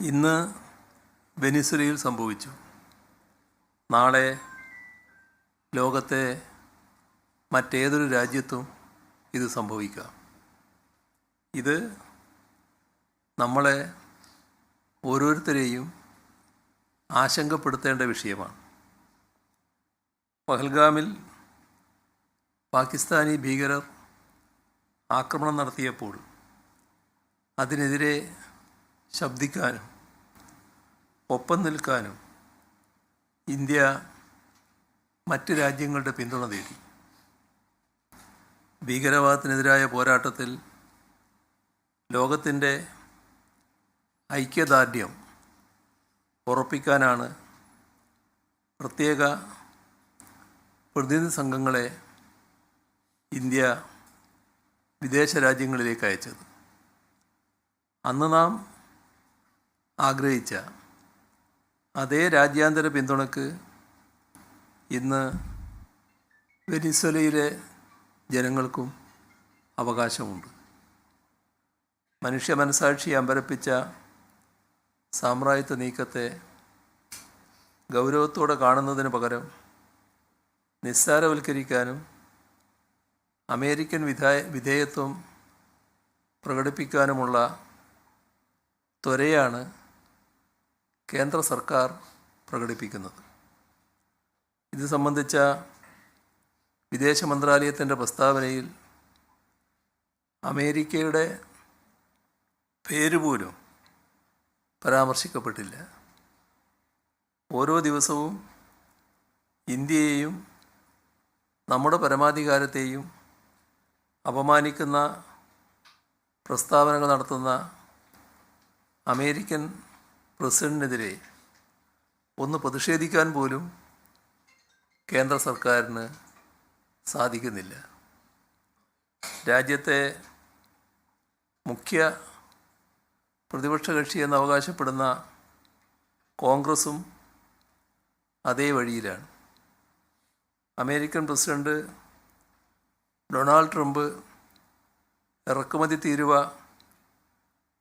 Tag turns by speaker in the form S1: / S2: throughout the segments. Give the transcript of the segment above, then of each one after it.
S1: ഇന്ന് വെനിസ്വേലയിൽ സംഭവിച്ചു. നാളെ ലോകത്തെ മറ്റേതൊരു രാജ്യത്തും ഇത് സംഭവിക്കാം. ഇത് നമ്മളെ ഓരോരുത്തരെയും ആശങ്കപ്പെടുത്തേണ്ട വിഷയമാണ്. പഹൽഗാമിൽ പാകിസ്ഥാനി ഭീകരർ ആക്രമണം നടത്തിയപ്പോൾ അതിനെതിരെ ശബ്ദിക്കാനും ഒപ്പം നിൽക്കാനും ഇന്ത്യ മറ്റ് രാജ്യങ്ങളുടെ പിന്തുണ തേടി. ഭീകരവാദത്തിനെതിരായ പോരാട്ടത്തിൽ ലോകത്തിൻ്റെ ഐക്യദാർഢ്യം ഉറപ്പിക്കാനാണ് പ്രത്യേക പ്രതിനിധി സംഘങ്ങളെ ഇന്ത്യ വിദേശ രാജ്യങ്ങളിലേക്ക് അയച്ചത്. അന്ന് നാം ആഗ്രഹിച്ച അതേ രാജ്യാന്തര പിന്തുണക്ക് ഇന്ന് വെനിസ്വേലയിലെ ജനങ്ങൾക്കും അവകാശമുണ്ട്. മനുഷ്യ മനസാക്ഷി അമ്പരപ്പിച്ച സാമ്രാജ്യത്വ നീക്കത്തെ ഗൗരവത്തോടെ കാണുന്നതിന് പകരം നിസ്സാരവൽക്കരിക്കാനും അമേരിക്കൻ വിധേയത്വം പ്രകടിപ്പിക്കാനുമുള്ള ത്വരയാണ് കേന്ദ്ര സർക്കാർ പ്രകടിപ്പിക്കുന്നത്. ഇത് സംബന്ധിച്ച വിദേശ മന്ത്രാലയത്തിൻ്റെ പ്രസ്താവനയിൽ അമേരിക്കയുടെ പേര് പോലും പരാമർശിക്കപ്പെട്ടില്ല. ഓരോ ദിവസവും ഇന്ത്യയെയും നമ്മുടെ പരമാധികാരത്തെയും അപമാനിക്കുന്ന പ്രസ്താവനകൾ നടത്തുന്ന അമേരിക്കൻ പ്രസിഡന്റിനെതിരെ ഒന്ന് പ്രതിഷേധിക്കാൻ പോലും കേന്ദ്ര സർക്കാരിന് സാധിക്കുന്നില്ല. രാജ്യത്തെ മുഖ്യ പ്രതിപക്ഷ കക്ഷിയെന്ന് അവകാശപ്പെടുന്ന കോൺഗ്രസും അതേ വഴിയിലാണ്. അമേരിക്കൻ പ്രസിഡന്റ് ഡൊണാൾഡ് ട്രംപ് ഇറക്കുമതി തീരുവ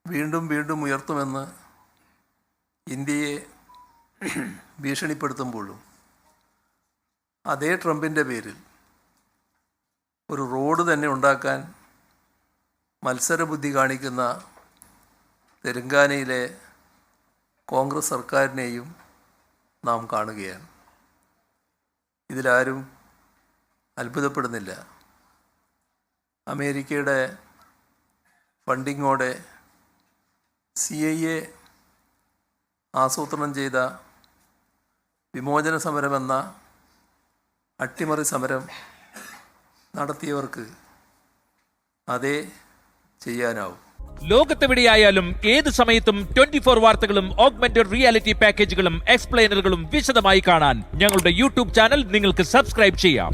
S1: വീണ്ടും വീണ്ടും ഉയർത്തുമെന്ന് ഇന്ത്യയെ ഭീഷണിപ്പെടുത്തുമ്പോഴും അതേ ട്രംപിൻ്റെ പേരിൽ ഒരു റോഡ് തന്നെ ഉണ്ടാക്കാൻ മത്സരബുദ്ധി കാണിക്കുന്ന തെലങ്കാനയിലെ കോൺഗ്രസ് സർക്കാരിനെയും നാം കാണുകയാണ്. ഇതിലാരും അത്ഭുതപ്പെടുന്നില്ല. അമേരിക്കയുടെ ഫണ്ടിങ്ങോടെ CIA ആസൂത്രണം ചെയ്ത വിമോചന സമരമെന്ന അട്ടിമറി സമരം നടത്തിയവർക്ക് അതേ ചെയ്യാനാവും.
S2: ലോകത്തെവിടെയായാലും ഏത് സമയത്തും 24 വാർത്തകളും ഓഗ്മെന്റഡ് റിയാലിറ്റി പാക്കേജുകളും എക്സ്പ്ലെയിനറുകളും വിശദമായി കാണാൻ ഞങ്ങളുടെ യൂട്യൂബ് ചാനൽ നിങ്ങൾക്ക് സബ്സ്ക്രൈബ് ചെയ്യാം.